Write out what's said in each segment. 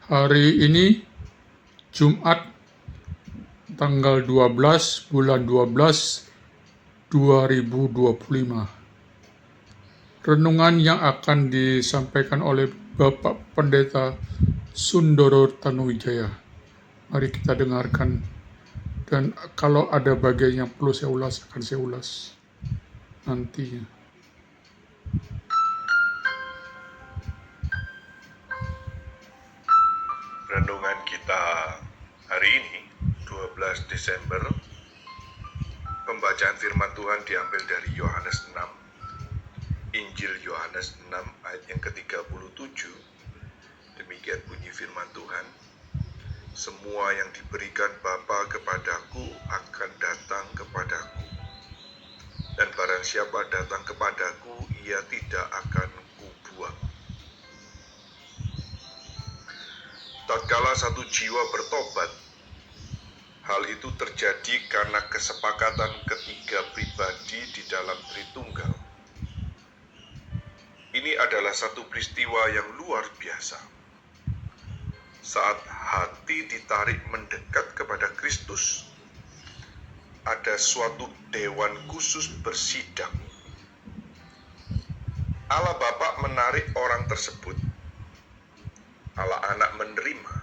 Hari ini Jumat tanggal 12 bulan 12 2025. Renungan yang akan disampaikan oleh Bapak Pendeta Sundoro Tanuwijaya. Mari kita dengarkan, dan kalau ada bagian yang perlu saya ulas, akan saya ulas nantinya. Renungan kita hari ini 12 Desember. Pembacaan firman Tuhan diambil dari Yohanes 6. Injil Yohanes 6 ayat yang ke-37. Demikian bunyi firman Tuhan. Semua yang diberikan Bapa kepadaku akan datang kepadaku. Dan barang siapa datang kepadaku, ia tidak akan kubuang. Tatkala satu jiwa bertobat, hal itu terjadi karena kesepakatan ketiga pribadi di dalam Tritunggal. Ini adalah satu peristiwa yang luar biasa. Saat hati ditarik mendekat kepada Kristus, ada suatu dewan khusus bersidang. Allah Bapa menarik orang tersebut, Allah Anak menerima,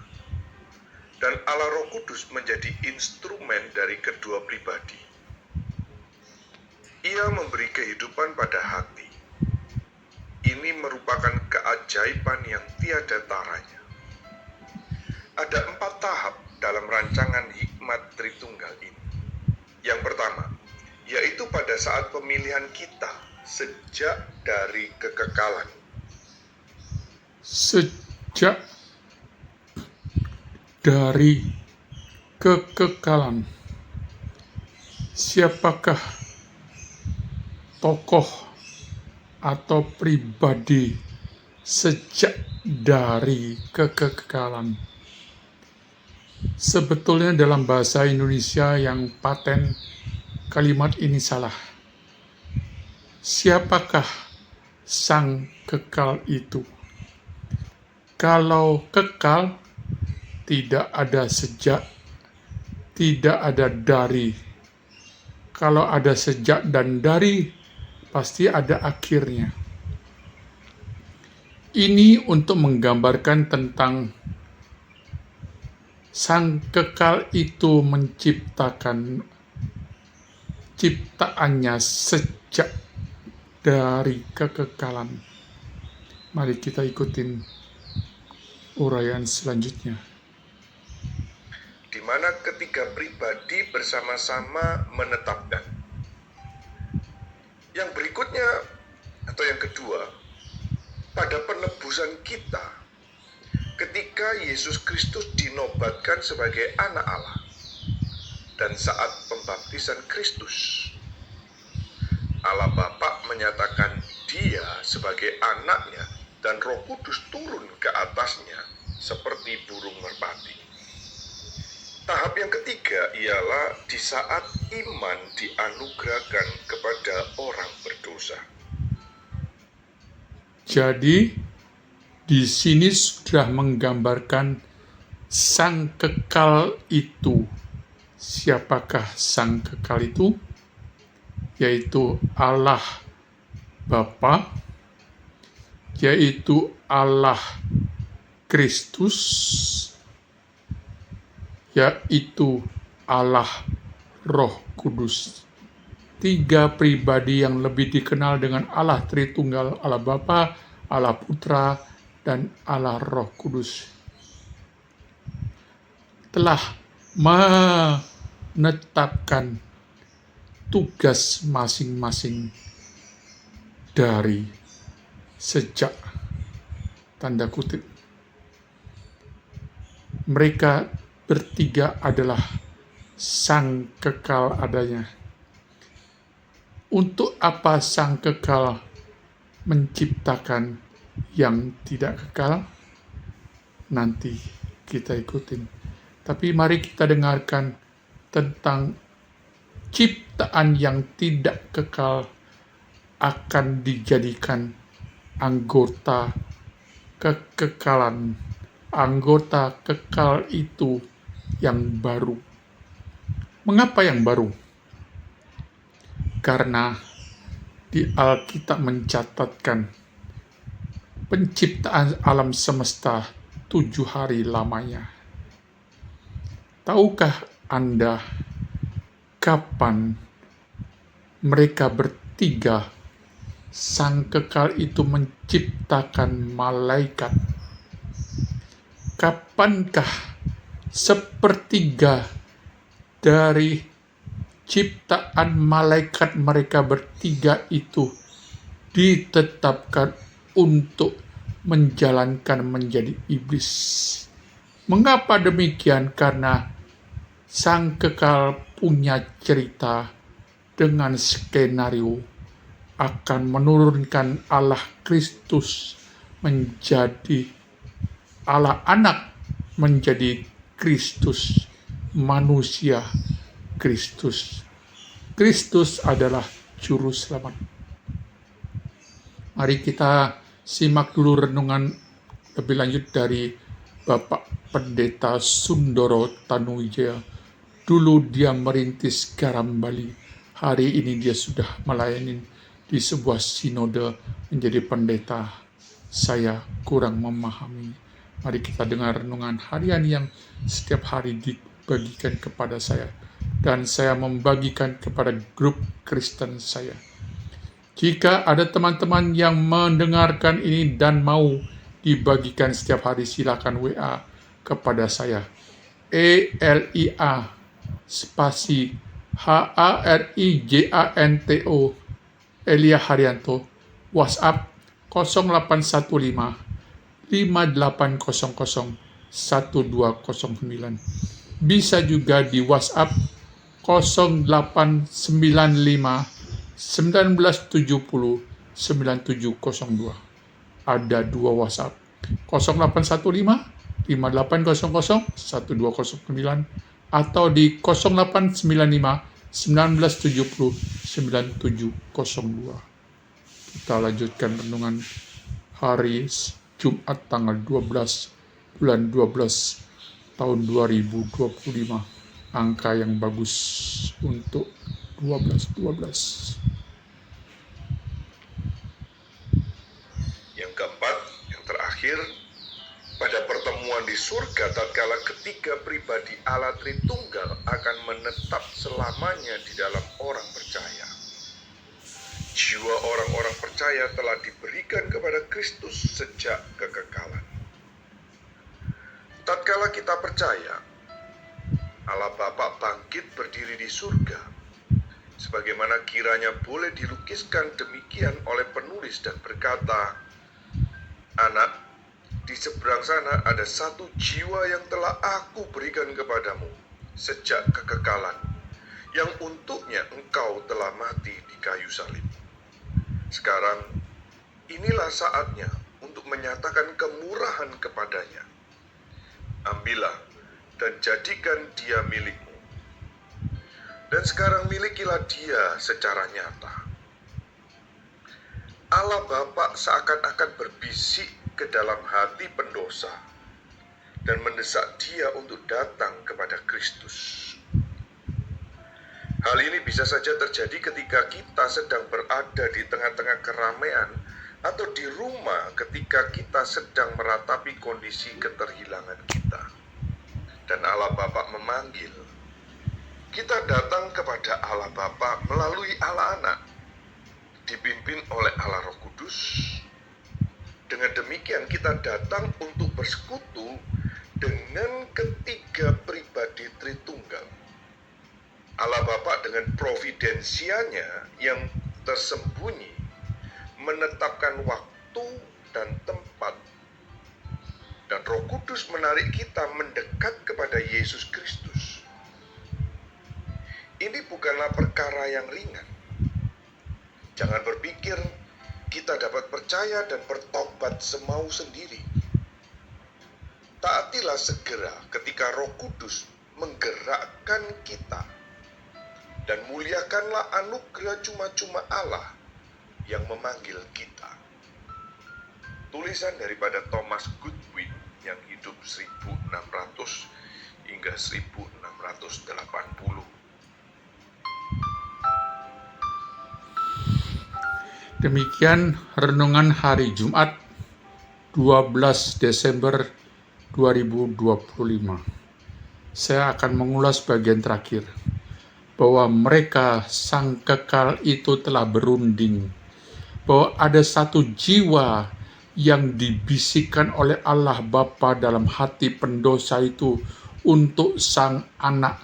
dan Allah Roh Kudus menjadi instrumen dari kedua pribadi. Ia memberi kehidupan pada hati. Ini merupakan keajaiban yang tiada taranya. Ada 4 tahap dalam rancangan hikmat Tritunggal ini. Yang pertama, yaitu pada saat pemilihan kita sejak dari kekekalan. Sejak dari kekekalan. Siapakah tokoh atau pribadi sejak dari kekekalan? Sebetulnya dalam bahasa Indonesia yang paten, kalimat ini salah. Siapakah sang kekal itu? Kalau kekal, tidak ada sejak, tidak ada dari. Kalau ada sejak dan dari, pasti ada akhirnya. Ini untuk menggambarkan tentang sang kekal itu menciptakan ciptaannya sejak dari kekekalan. Mari kita ikutin uraian selanjutnya. Di mana ketiga pribadi bersama-sama menetapkan. Yang berikutnya, atau yang kedua, pada penebusan kita, ketika Yesus Kristus dinobatkan sebagai anak Allah, dan saat pembaptisan Kristus, Allah Bapa menyatakan Dia sebagai anaknya, dan Roh Kudus turun ke atasnya seperti burung merpati. Tahap yang ketiga ialah di saat iman dianugerahkan kepada orang berdosa. Jadi, di sini sudah menggambarkan sang kekal itu. Siapakah sang kekal itu? Yaitu Allah Bapa, yaitu Allah Kristus, yaitu Allah Roh Kudus. 3 pribadi yang lebih dikenal dengan Allah Tritunggal, Allah Bapa, Allah Putra, dan Allah Roh Kudus, telah menetapkan tugas masing-masing dari sejak, tanda kutip. Mereka bertiga adalah sang kekal adanya. Untuk apa sang kekal menciptakan yang tidak kekal? Nanti kita ikutin. Tapi mari kita dengarkan tentang ciptaan yang tidak kekal akan dijadikan anggota kekekalan anggota kekal itu yang baru. Mengapa yang baru? Karena di Alkitab mencatatkan penciptaan alam semesta 7 hari lamanya. Tahukah Anda kapan mereka bertiga, Sang Kekal itu menciptakan malaikat? Kapankah sepertiga dari ciptaan malaikat mereka bertiga itu ditetapkan untuk menjalankan menjadi iblis? Mengapa demikian? Karena Sang Kekal punya cerita dengan skenario akan menurunkan Allah Kristus menjadi Allah anak, menjadi Kristus manusia. Kristus adalah juru selamat. Mari kita simak dulu renungan lebih lanjut dari Bapak Pendeta Sundoro Tanuwijaya. Dulu dia merintis Garam Bali. Hari ini dia sudah melayani di sebuah sinode menjadi pendeta. Saya kurang memahami. Mari kita dengar renungan harian yang setiap hari dibagikan kepada saya. Dan saya membagikan kepada grup Kristen saya. Jika ada teman-teman yang mendengarkan ini dan mau dibagikan setiap hari, silakan WA kepada saya. ELIA spasi HARIJANTO Elia Haryanto, WhatsApp 0815 5800 1209. Bisa juga di WhatsApp 0895 1970 9702. Ada 2 WhatsApp, 0815 5800 1209 atau di 0895 1970 9702. Kita lanjutkan renungan hari Jumat tanggal 12 bulan 12 tahun 2025. Angka yang bagus untuk 12. Yang keempat, yang terakhir, pada pertemuan di surga tatkala ketiga pribadi Allah Tritunggal akan menetap selamanya di dalam orang percaya. Jiwa orang-orang percaya telah diberikan kepada Kristus sejak kekekalan. Tatkala kita percaya, Allah Bapa bangkit berdiri di surga, sebagaimana kiranya boleh dilukiskan demikian oleh penulis dan berkata, "Anak, di seberang sana ada satu jiwa yang telah aku berikan kepadamu sejak kekekalan, yang untuknya engkau telah mati di kayu salib. Sekarang, inilah saatnya untuk menyatakan kemurahan kepadanya. Ambillah dan jadikan dia milikmu. Dan sekarang milikilah dia secara nyata." Allah Bapa seakan-akan berbisik ke dalam hati pendosa dan mendesak dia untuk datang kepada Kristus. Hal ini bisa saja terjadi ketika kita sedang berada di tengah-tengah keramaian atau di rumah ketika kita sedang meratapi kondisi keterhilangan kita. Dan Allah Bapa memanggil. Kita datang kepada Allah Bapa melalui Allah Anak, dipimpin oleh Allah Roh Kudus. Dengan demikian kita datang untuk bersekutu dengan ketiga pribadi Tritunggal. Allah Bapa dengan providensianya yang tersembunyi menetapkan waktu dan tempat, dan Roh Kudus menarik kita mendekat kepada Yesus Kristus. Ini bukanlah perkara yang ringan. Jangan berpikir kita dapat percaya dan bertobat semau sendiri. Taatilah segera ketika Roh Kudus menggerakkan kita, dan muliakanlah anugerah cuma-cuma Allah yang memanggil kita. Tulisan daripada Thomas Goodwin yang hidup 1680. Demikian renungan hari Jumat 12 Desember 2025. Saya akan mengulas bagian terakhir, bahwa mereka sang kekal itu telah berunding, bahwa ada satu jiwa yang dibisikkan oleh Allah Bapa dalam hati pendosa itu untuk sang anak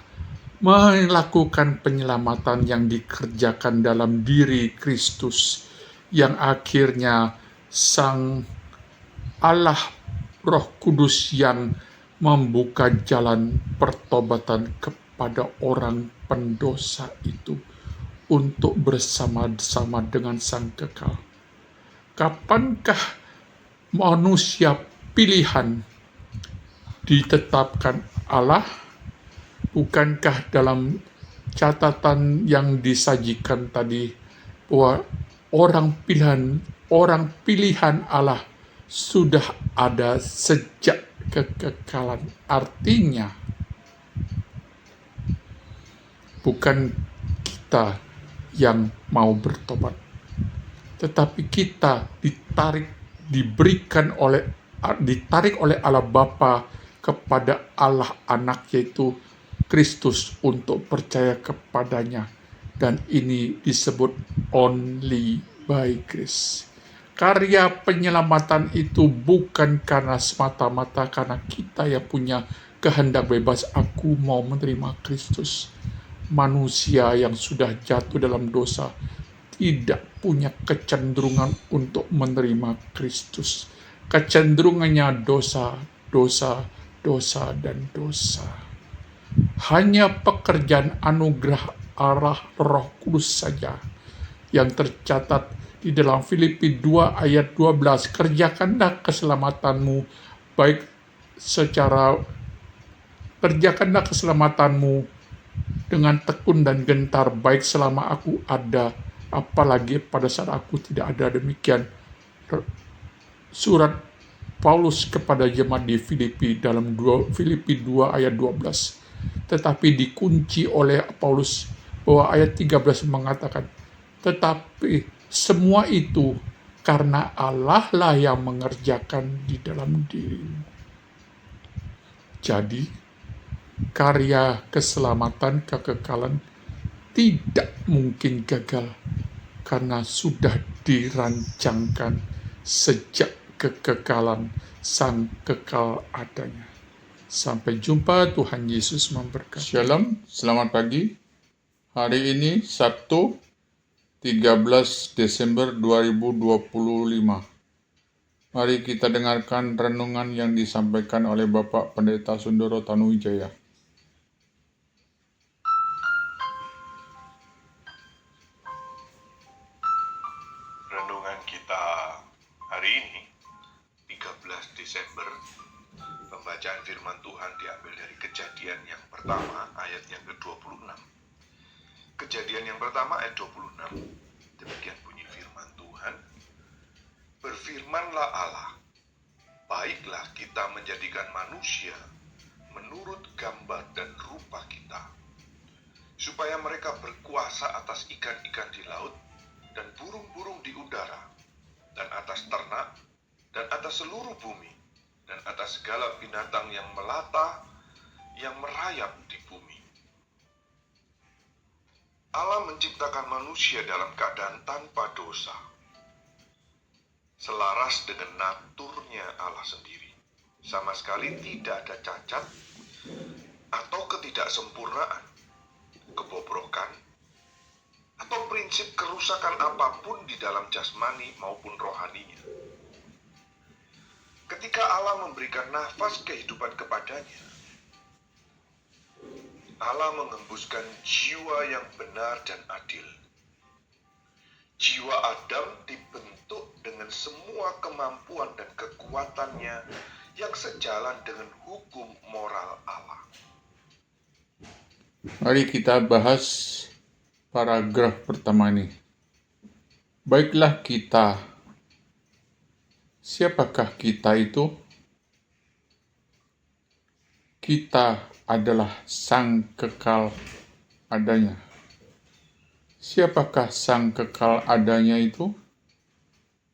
melakukan penyelamatan yang dikerjakan dalam diri Kristus, yang akhirnya sang Allah Roh Kudus yang membuka jalan pertobatan kepada orang pendosa itu untuk bersama-sama dengan sang kekal. Kapankah manusia pilihan ditetapkan Allah? Bukankah dalam catatan yang disajikan tadi bahwa orang pilihan Allah sudah ada sejak kekekalan? Artinya bukan kita yang mau bertobat, tetapi kita ditarik oleh Allah Bapa kepada Allah Anak, yaitu Kristus, untuk percaya kepadanya. Dan ini disebut only by grace. Karya penyelamatan itu bukan karena semata-mata karena kita yang punya kehendak bebas, aku mau menerima Kristus. Manusia yang sudah jatuh dalam dosa tidak punya kecenderungan untuk menerima Kristus. Kecenderungannya dosa, dosa, dosa, dan dosa. Hanya pekerjaan anugerah Allah Roh Kudus saja yang tercatat di dalam Filipi 2 ayat 12. Kerjakanlah keselamatanmu dengan tekun dan gentar, baik selama aku ada, apalagi pada saat aku tidak ada. Demikian surat Paulus kepada jemaat di Filipi dalam Filipi 2 ayat 12. Tetapi dikunci oleh Paulus bahwa ayat 13 mengatakan, tetapi semua itu karena Allah lah yang mengerjakan di dalam dirimu. Jadi, karya keselamatan kekekalan tidak mungkin gagal karena sudah dirancangkan sejak kekekalan sang kekal adanya. Sampai jumpa, Tuhan Yesus memberkati. Shalom, selamat pagi. Hari ini Sabtu 13 Desember 2025. Mari kita dengarkan renungan yang disampaikan oleh Bapak Pendeta Sundoro Tanuwijaya. Renungan kita hari ini 13 Desember. Pembacaan firman Tuhan diambil dari Kejadian yang pertama ayat yang ke-26. Kejadian yang pertama ayat 26. Demikian bunyi firman Tuhan. Berfirmanlah Allah, baiklah kita menjadikan manusia menurut gambar dan rupa kita, supaya mereka berkuasa atas ikan-ikan di laut dan burung-burung di udara, dan atas ternak, dan atas seluruh bumi, dan atas segala binatang yang melata, yang merayap di bumi. Allah menciptakan manusia dalam keadaan tanpa dosa, selaras dengan naturnya Allah sendiri. Sama sekali tidak ada cacat atau ketidaksempurnaan, kebobrokan, atau prinsip kerusakan apapun di dalam jasmani maupun rohaninya. Ketika Allah memberikan nafas kehidupan kepadanya, Allah mengembuskan jiwa yang benar dan adil. Jiwa Adam dibentuk dengan semua kemampuan dan kekuatannya yang sejalan dengan hukum moral Allah. Mari kita bahas paragraf pertama ini. Baiklah kita. Siapakah kita itu? Kita adalah sang kekal adanya. Siapakah sang kekal adanya itu?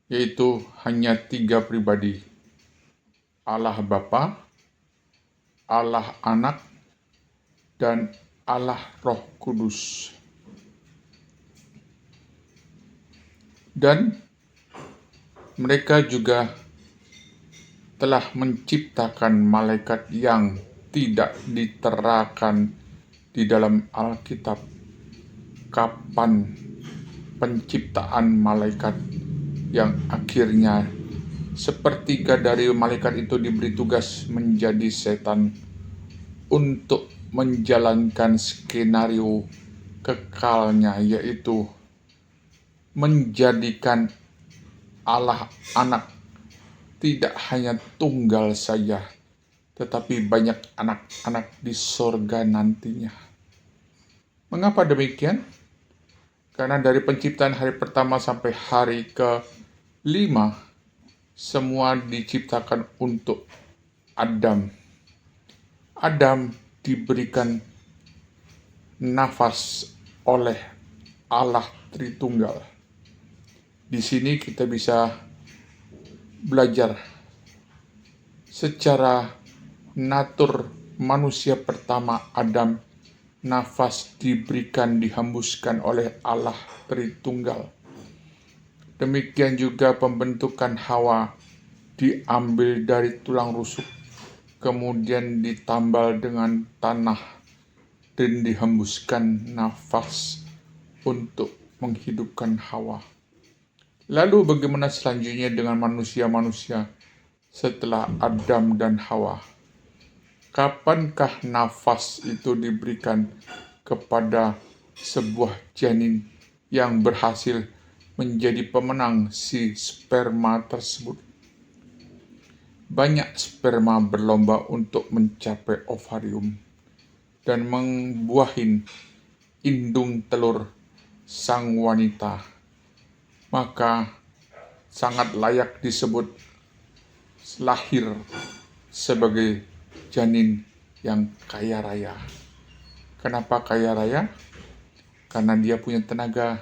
Yaitu hanya 3 pribadi. Allah Bapa, Allah Anak, dan Allah Roh Kudus. Dan mereka juga telah menciptakan malaikat yang tidak diterakan di dalam Alkitab. Kapan penciptaan malaikat yang akhirnya sepertiga dari malaikat itu diberi tugas menjadi setan untuk menjalankan skenario kekalnya, yaitu menjadikan Allah Anak tidak hanya tunggal saja, tetapi banyak anak-anak di sorga nantinya. Mengapa demikian? Karena dari penciptaan hari pertama sampai hari ke-5, semua diciptakan untuk Adam. Adam diberikan nafas oleh Allah Tritunggal. Di sini kita bisa belajar secara natur manusia pertama Adam, nafas dihembuskan oleh Allah Tritunggal. Demikian juga pembentukan Hawa diambil dari tulang rusuk, kemudian ditambal dengan tanah dan dihembuskan nafas untuk menghidupkan Hawa. Lalu bagaimana selanjutnya dengan manusia-manusia setelah Adam dan Hawa? Kapankah nafas itu diberikan kepada sebuah janin yang berhasil menjadi pemenang si sperma tersebut? Banyak sperma berlomba untuk mencapai ovarium dan membuahin indung telur sang wanita. Maka sangat layak disebut lahir sebagai janin yang kaya raya. Kenapa kaya raya? Karena dia punya tenaga,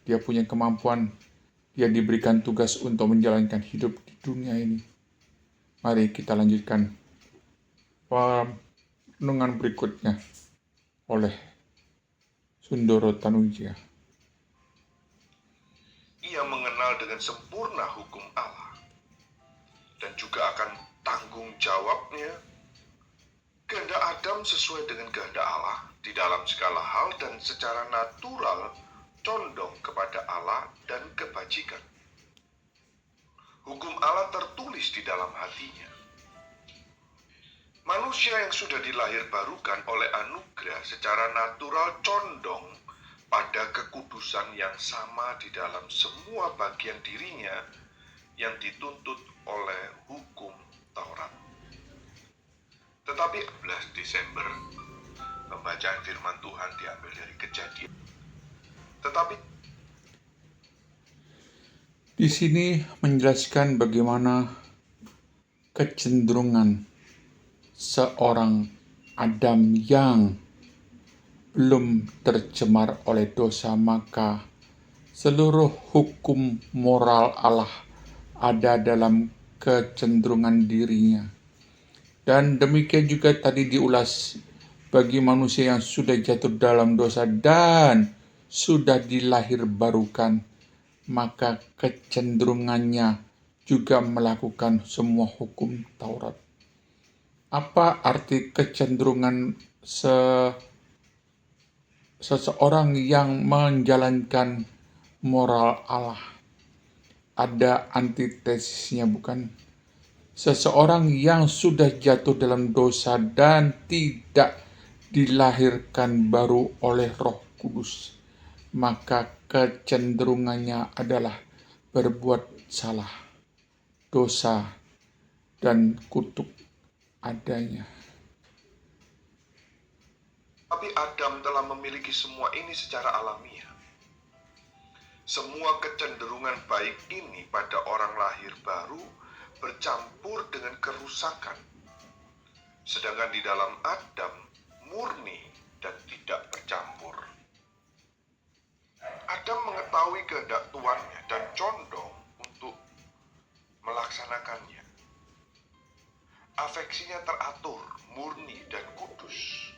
dia punya kemampuan, dia diberikan tugas untuk menjalankan hidup di dunia ini. Mari kita lanjutkan renungan berikutnya oleh Sundoro Tanuwijaya. Ia mengenal dengan sempurna hukum Allah dan juga akan tanggung jawabnya. Kehendak Adam sesuai dengan kehendak Allah di dalam segala hal dan secara natural condong kepada Allah dan kebajikan. Hukum Allah tertulis di dalam hatinya. Manusia yang sudah dilahirbarukan oleh anugerah secara natural condong pada kekudusan yang sama di dalam semua bagian dirinya yang dituntut oleh hukum Taurat. Tetapi 11 Desember, pembacaan firman Tuhan diambil dari Kejadian. Tetapi di sini menjelaskan bagaimana kecenderungan seorang Adam yang belum tercemar oleh dosa, maka seluruh hukum moral Allah ada dalam kecenderungan dirinya. Dan demikian juga tadi diulas bagi manusia yang sudah jatuh dalam dosa dan sudah dilahirbarukan, maka kecenderungannya juga melakukan semua hukum Taurat. Apa arti kecenderungan seseorang yang menjalankan moral Allah? Ada antitesisnya, bukan? Seseorang yang sudah jatuh dalam dosa dan tidak dilahirkan baru oleh Roh Kudus, maka kecenderungannya adalah berbuat salah, dosa, dan kutuk adanya. Tapi Adam telah memiliki semua ini secara alamiah. Semua kecenderungan baik ini pada orang lahir baru bercampur dengan kerusakan. Sedangkan di dalam Adam murni dan tidak bercampur. Adam mengetahui kehendak Tuannya dan condong untuk melaksanakannya. Afeksinya teratur, murni, dan kudus.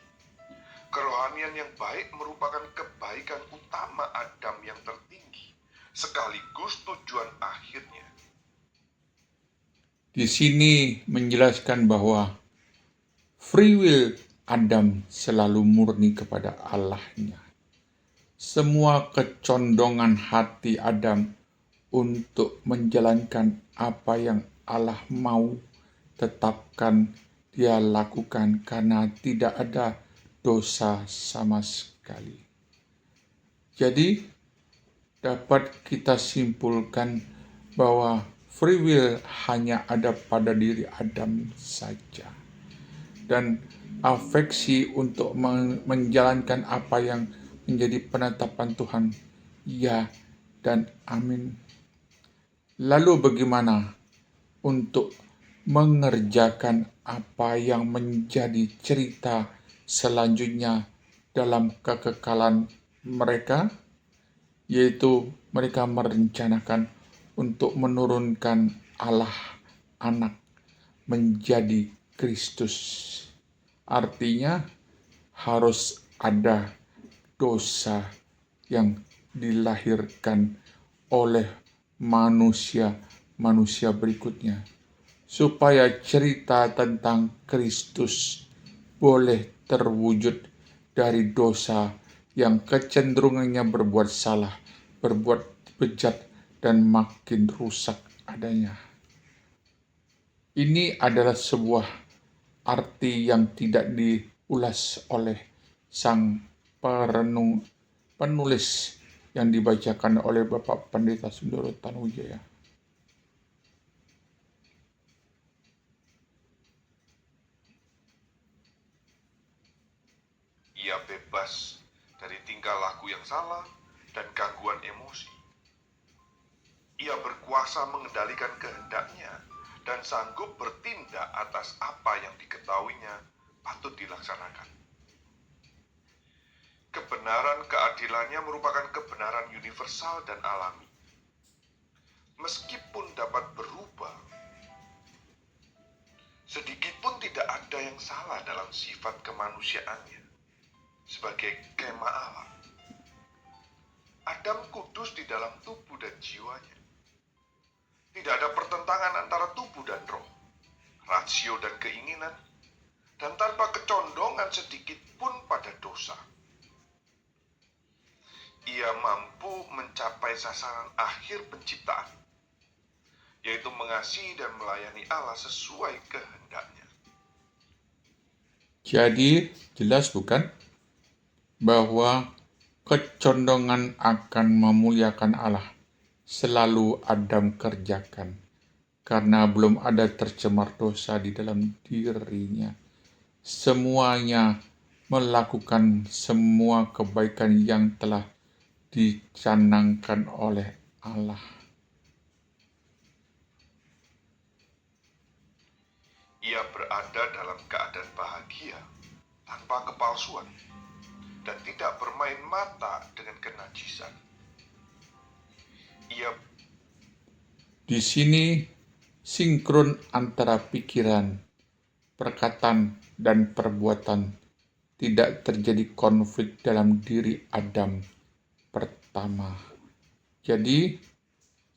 Kerohanian yang baik merupakan kebaikan utama Adam yang tertinggi, sekaligus tujuan akhirnya. Di sini menjelaskan bahwa free will Adam selalu murni kepada Allahnya. Semua kecondongan hati Adam untuk menjalankan apa yang Allah mau tetapkan dia lakukan karena tidak ada dosa sama sekali. Jadi dapat kita simpulkan bahwa free will hanya ada pada diri Adam saja. Dan afeksi untuk menjalankan apa yang menjadi penetapan Tuhan, ya dan amin. Lalu bagaimana untuk mengerjakan apa yang menjadi cerita selanjutnya dalam kekekalan mereka, yaitu mereka merencanakan untuk menurunkan Allah anak menjadi Kristus. Artinya harus ada dosa yang dilahirkan oleh manusia berikutnya, supaya cerita tentang Kristus boleh terwujud dari dosa yang kecenderungannya berbuat salah, berbuat bejat, dan makin rusak adanya. Ini adalah sebuah arti yang tidak diulas oleh sang penulis yang dibacakan oleh Bapak Pendeta Sundoro Tanuwijaya. Ia bebas dari tingkah laku yang salah dan gangguan emosi. Ia berkuasa mengendalikan kehendaknya dan sanggup bertindak atas apa yang diketahuinya patut dilaksanakan. Kebenaran keadilannya merupakan kebenaran universal dan alami. Meskipun dapat berubah, sedikit pun tidak ada yang salah dalam sifat kemanusiaannya sebagai kemah Allah. Adam kudus di dalam tubuh dan jiwanya. Tidak ada pertentangan antara tubuh dan roh, rasio dan keinginan, dan tanpa kecondongan sedikit pun pada dosa. Ia mampu mencapai sasaran akhir penciptaan, yaitu mengasihi dan melayani Allah sesuai kehendaknya. Jadi jelas bukan bahwa kecondongan akan memuliakan Allah selalu Adam kerjakan, karena belum ada tercemar dosa di dalam dirinya. Semuanya melakukan semua kebaikan yang telah dicanangkan oleh Allah. Ia berada dalam keadaan bahagia, tanpa kepalsuan, dan tidak bermain mata dengan kenajisan. Di sini sinkron antara pikiran, perkataan, dan perbuatan. Tidak terjadi konflik dalam diri Adam pertama. Jadi,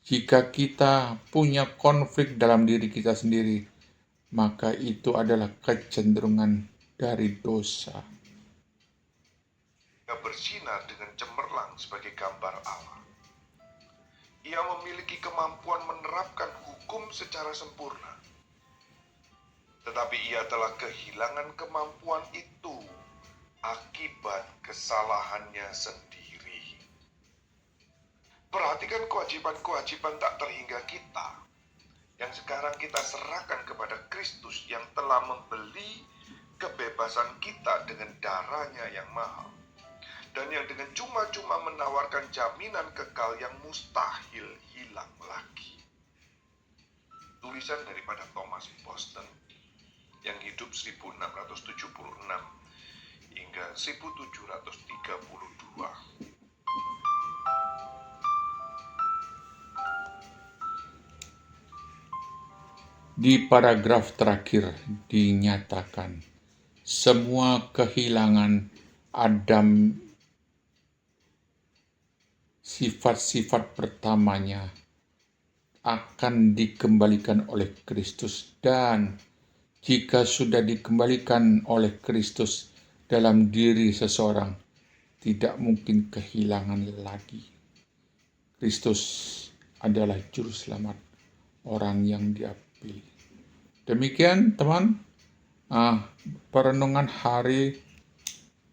jika kita punya konflik dalam diri kita sendiri, maka itu adalah kecenderungan dari dosa. Ia bersinar dengan cemerlang sebagai gambar Allah. Ia memiliki kemampuan menerapkan hukum secara sempurna. Tetapi ia telah kehilangan kemampuan itu akibat kesalahannya sendiri. Perhatikan kewajiban-kewajiban tak terhingga kita, yang sekarang kita serahkan kepada Kristus yang telah membeli kebebasan kita dengan darahnya yang mahal, dan yang dengan cuma-cuma menawarkan jaminan kekal yang mustahil hilang lagi. Tulisan daripada Thomas Boston yang hidup 1676, hingga 1732. Di paragraf terakhir dinyatakan, semua kehilangan Adam sifat-sifat pertamanya akan dikembalikan oleh Kristus, dan jika sudah dikembalikan oleh Kristus dalam diri seseorang, tidak mungkin kehilangan lagi. Kristus adalah juru selamat orang yang dia pilih. Demikian teman, perenungan hari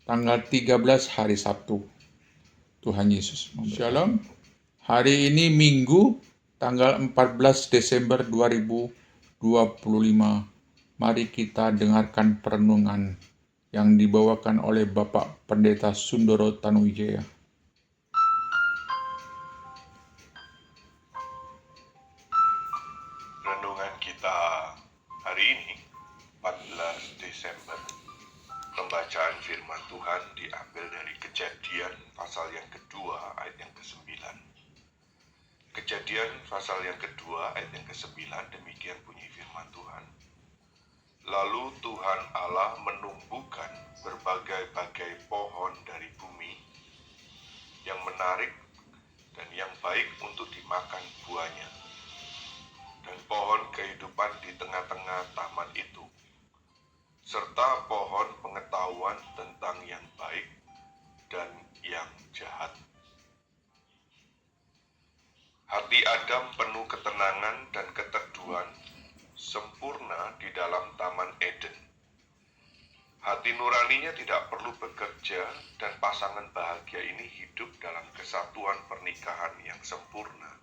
tanggal 13 hari Sabtu. Tuhan Yesus memberkati. Shalom. Hari ini Minggu tanggal 14 Desember 2025. Mari kita dengarkan perenungan yang dibawakan oleh Bapak Pendeta Sundoro Tanuwijaya. Renungan kita hari ini, 14 Desember. Pembacaan firman Tuhan diambil dari Kejadian pasal yang kedua ayat yang ke-9. Kejadian pasal yang kedua ayat yang ke-9, demikian bunyi firman Tuhan. Lalu Tuhan Allah menumbuhkan berbagai-bagai pohon dari bumi yang menarik dan yang baik untuk dimakan buahnya, dan pohon kehidupan di tengah-tengah taman itu, serta pohon pengetahuan tentang yang baik dan yang jahat. Hati Adam penuh ketenangan dan keteduhan, sempurna di dalam Taman Eden. Hati nuraninya tidak perlu bekerja, dan pasangan bahagia ini hidup dalam kesatuan pernikahan yang sempurna.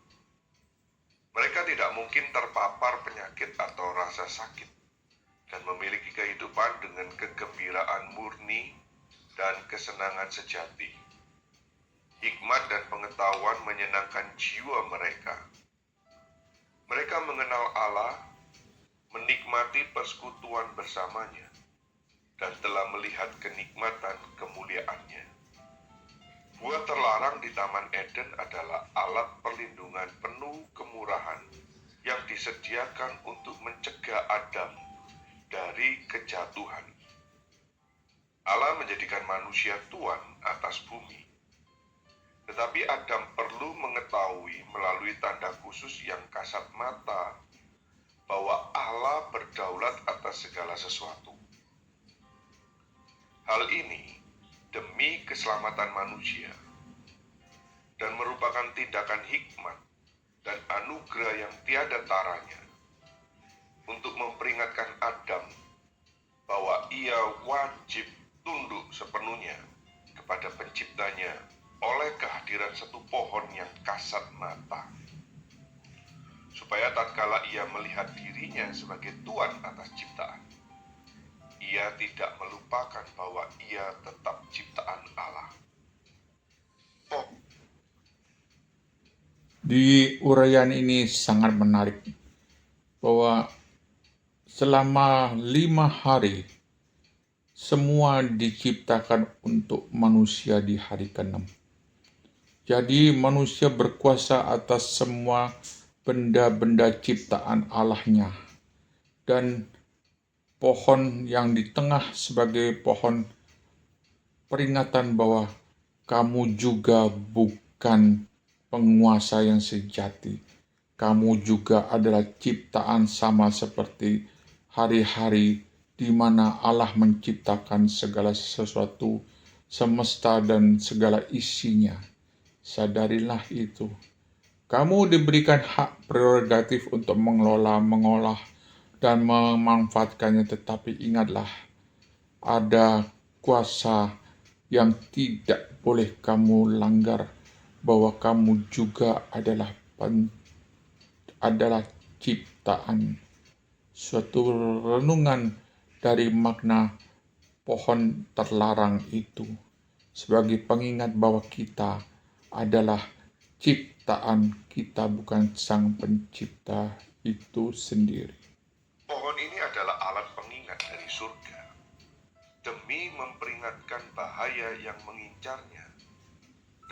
Mereka tidak mungkin terpapar penyakit atau rasa sakit, dan memiliki kehidupan dengan kegembiraan murni dan kesenangan sejati. Hikmat dan pengetahuan menyenangkan jiwa mereka. Mereka mengenal Allah, menikmati persekutuan bersamanya, dan telah melihat kenikmatan kemuliaannya. Buah terlarang di Taman Eden adalah alat perlindungan penuh kemurahan yang disediakan untuk mencegah Adam dari kejatuhan. Allah menjadikan manusia tuan atas bumi, tetapi Adam perlu mengetahui melalui tanda khusus yang kasat mata bahwa Allah berdaulat atas segala sesuatu. Hal ini demi keselamatan manusia dan merupakan tindakan hikmat dan anugerah yang tiada taranya untuk memperingatkan Adam bahwa ia wajib tunduk sepenuhnya kepada penciptanya oleh kehadiran satu pohon yang kasat mata, supaya tatkala ia melihat dirinya sebagai tuan atas ciptaan, ia tidak melupakan bahwa ia tetap ciptaan Allah. Di uraian ini sangat menarik bahwa selama 5 hari semua diciptakan untuk manusia di hari ke-6. Jadi manusia berkuasa atas semua benda-benda ciptaan Allahnya, dan pohon yang di tengah sebagai pohon peringatan bahwa kamu juga bukan penguasa yang sejati. Kamu juga adalah ciptaan sama seperti hari-hari di mana Allah menciptakan segala sesuatu, semesta dan segala isinya. Sadarilah itu. Kamu diberikan hak prerogatif untuk mengelola, mengolah, dan memanfaatkannya, tetapi ingatlah, ada kuasa yang tidak boleh kamu langgar, bahwa kamu juga adalah ciptaan. Suatu renungan dari makna pohon terlarang itu sebagai pengingat bahwa kita adalah ciptaan, kita bukan sang pencipta itu sendiri. Pohon ini adalah alat pengingat dari surga. demi memperingatkan bahaya yang mengincarnya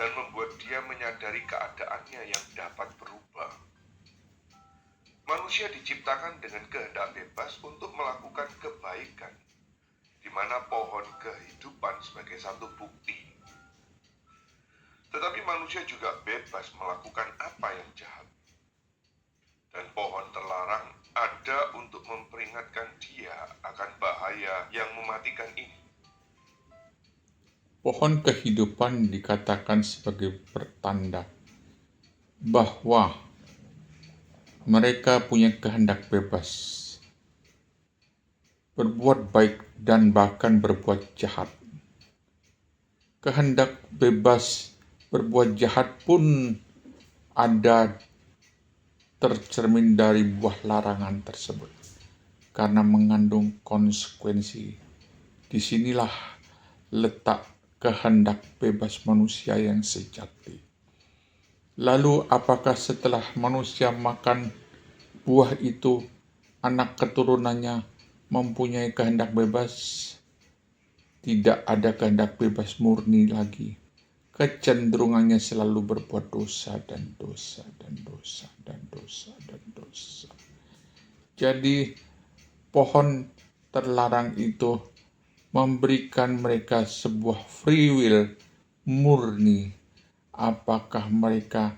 dan membuat dia menyadari keadaannya yang dapat berubah. Manusia diciptakan dengan kehendak bebas untuk melakukan kebaikan, di mana pohon kehidupan sebagai satu bukti. Tetapi manusia juga bebas melakukan apa yang jahat. Dan pohon terlarang ada untuk memperingatkan dia akan bahaya yang mematikan ini. Pohon kehidupan dikatakan sebagai pertanda bahwa mereka punya kehendak bebas, berbuat baik dan bahkan berbuat jahat. Kehendak bebas berbuat jahat pun ada tercermin dari buah larangan tersebut karena mengandung konsekuensi. Disinilah letak kehendak bebas manusia yang sejati. Lalu apakah setelah manusia makan buah itu, anak keturunannya mempunyai kehendak bebas? Tidak ada kehendak bebas murni lagi. Kecenderungannya selalu berbuat dosa dan dosa dan dosa dan dosa dan dosa. Jadi pohon terlarang itu memberikan mereka sebuah free will murni. Apakah mereka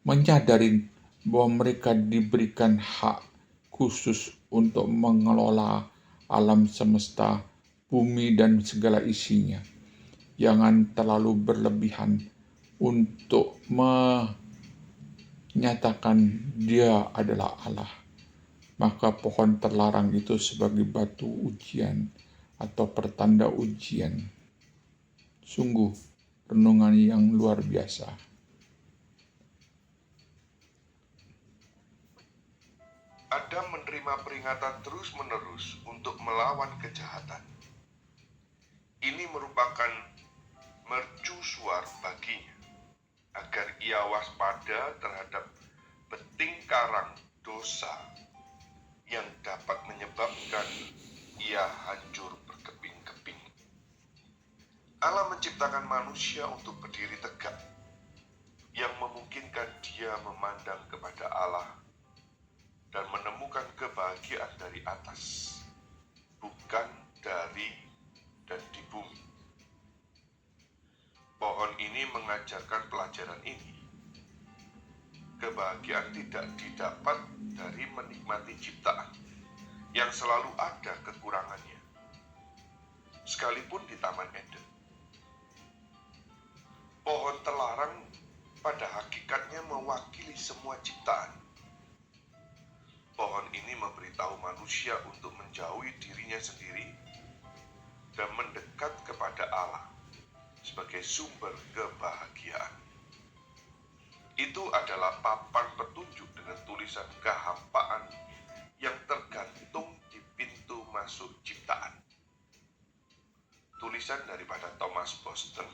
menyadari bahwa mereka diberikan hak khusus untuk mengelola alam semesta, bumi dan segala isinya. Jangan terlalu berlebihan untuk menyatakan dia adalah Allah. Maka pohon terlarang itu sebagai batu ujian atau pertanda ujian. Sungguh renungan yang luar biasa. Adam menerima peringatan terus-menerus untuk melawan kejahatan. Ini merupakan mercusuar baginya, agar ia waspada terhadap beting karang dosa yang dapat menyebabkan ia hancur berkeping-keping. Allah menciptakan manusia untuk berdiri tegak, yang memungkinkan dia memandang kepada Allah dan menemukan kebahagiaan dari atas, bukan dari dan di bumi. Pohon ini mengajarkan pelajaran ini. Kebahagiaan tidak didapat dari menikmati ciptaan yang selalu ada kekurangannya, sekalipun di Taman Eden. Pohon terlarang pada hakikatnya mewakili semua ciptaan. Pohon ini memberitahu manusia untuk menjauhi dirinya sendiri dan mendekat kepada Allah sebagai sumber kebahagiaan. Itu adalah papan petunjuk dengan tulisan kehampaan yang tergantung di pintu masuk ciptaan. Tulisan daripada Thomas Boston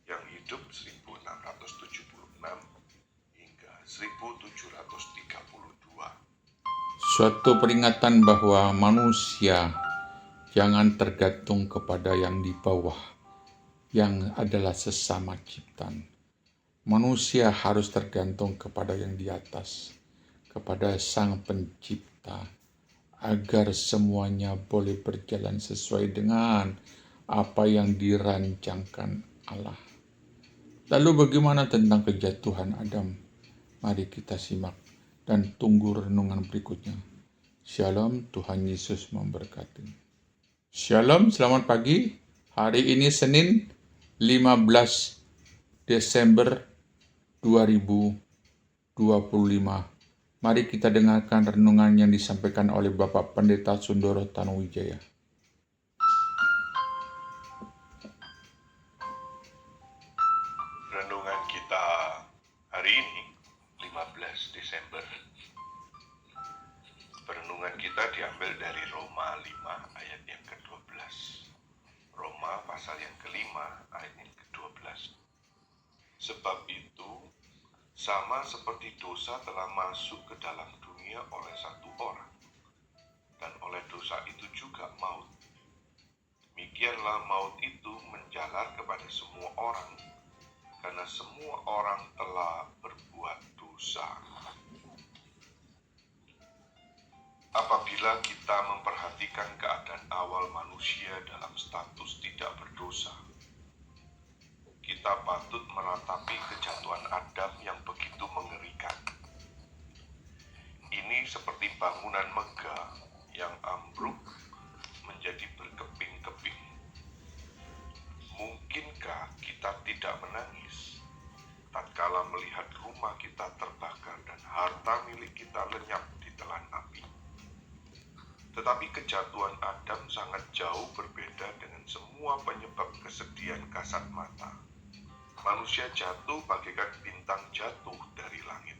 yang hidup 1676 hingga 1732. Suatu peringatan bahwa manusia jangan tergantung kepada yang di bawah, yang adalah sesama ciptaan. Manusia harus tergantung kepada yang di atas, kepada Sang Pencipta, agar semuanya boleh berjalan sesuai dengan apa yang dirancangkan Allah. Lalu bagaimana tentang kejatuhan Adam? Mari kita simak dan tunggu renungan berikutnya. Shalom, Tuhan Yesus memberkati. Shalom, selamat pagi. Hari ini Senin 15 Desember 2025. Mari kita dengarkan renungan yang disampaikan oleh Bapak Pendeta Sundoro Tanuwijaya. Renungan kita hari ini 15 Desember. Renungan kita diambil dari Roma 5 ayat yang ke-12. Roma pasal yang kelima ayat yang ke-12. Sebab itu, sama seperti dosa telah masuk ke dalam dunia oleh satu orang, dan oleh dosa itu juga maut. demikianlah maut itu menjalar kepada semua orang, karena semua orang telah berbuat dosa. Apabila kita memperhatikan keadaan awal manusia dalam status tidak berdosa, kita patut meratapi kejatuhan Adam yang begitu mengerikan. Ini seperti bangunan megah yang ambruk menjadi berkeping-keping. Mungkinkah kita tidak menangis tatkala melihat rumah kita terbakar dan harta milik kita lenyap di telan api? Tetapi kejatuhan Adam sangat jauh berbeda dengan semua penyebab kesedihan kasat mata. Manusia jatuh bagaikan bintang jatuh dari langit.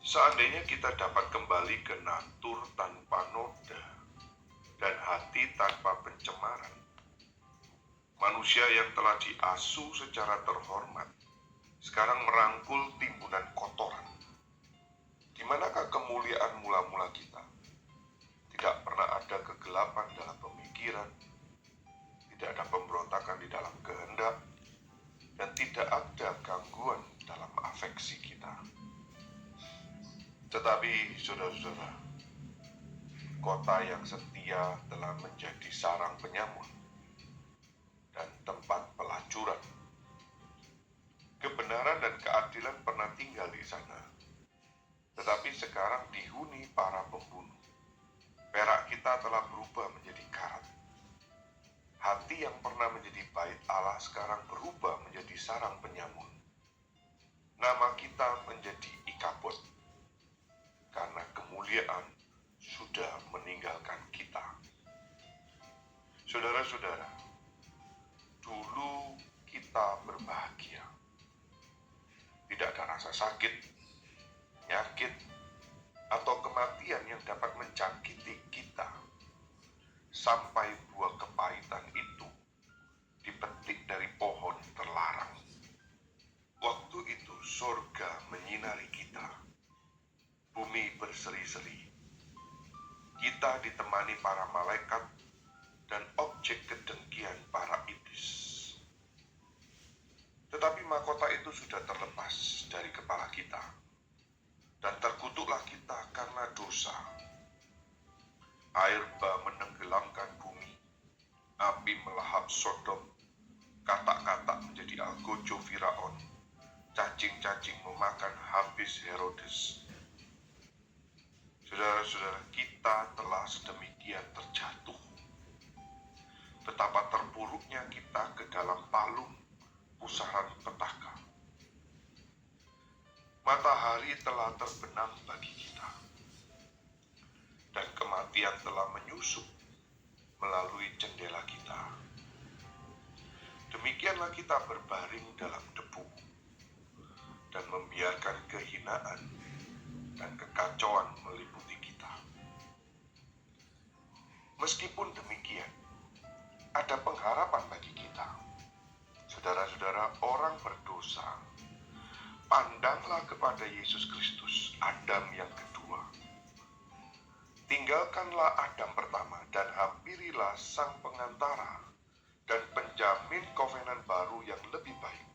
Seandainya kita dapat kembali ke natur tanpa noda dan hati tanpa pencemaran, manusia yang telah diasuh secara terhormat sekarang merangkul timbunan kotoran. Di manakah kemuliaan mula-mula kita? Tidak pernah ada kegelapan dalam pemikiran, tidak ada pemberontakan di dalam kehendak, dan tidak ada gangguan dalam afeksi kita. Tetapi saudara-saudara, kota yang setia telah menjadi sarang penyamun dan tempat pelacuran. Kebenaran dan keadilan pernah tinggal di sana, tetapi sekarang dihuni para pembunuh. Perak kita telah berubah menjadi karat. Hati yang pernah menjadi bait Allah sekarang berubah menjadi sarang penyamun. Nama kita menjadi Ikabod, karena kemuliaan sudah meninggalkan kita. Saudara-saudara, dulu kita berbahagia. Tidak ada rasa sakit, penyakit, atau kematian yang dapat menjangkiti kita. Sampai buah kepahitan itu dipetik dari pohon terlarang. Waktu itu surga menyinari kita. Bumi berseri-seri. Kita ditemani para malaikat dan objek kedengkian para iblis. Tetapi mahkota itu sudah terlepas dari kepala kita, dan terkutuklah kita karena dosa. Air bah menenggelamkan bumi, api melahap Sodom, katak-katak menjadi algojo Firaun, cacing-cacing memakan habis Herodes. Saudara-saudara, kita telah sedemikian terjatuh. Betapa terpuruknya kita ke dalam palung pusaran petaka. Matahari telah terbenam bagi kita, dan kematian telah menyusup melalui jendela kita. Demikianlah kita berbaring dalam debu dan membiarkan kehinaan dan kekacauan meliputi kita. Meskipun demikian, ada pengharapan bagi kita. Saudara-saudara, orang berdosa, pandanglah kepada Yesus Kristus, Adam yang kedua. Tinggalkanlah Adam pertama dan hampirilah sang pengantara dan penjamin kovenan baru yang lebih baik.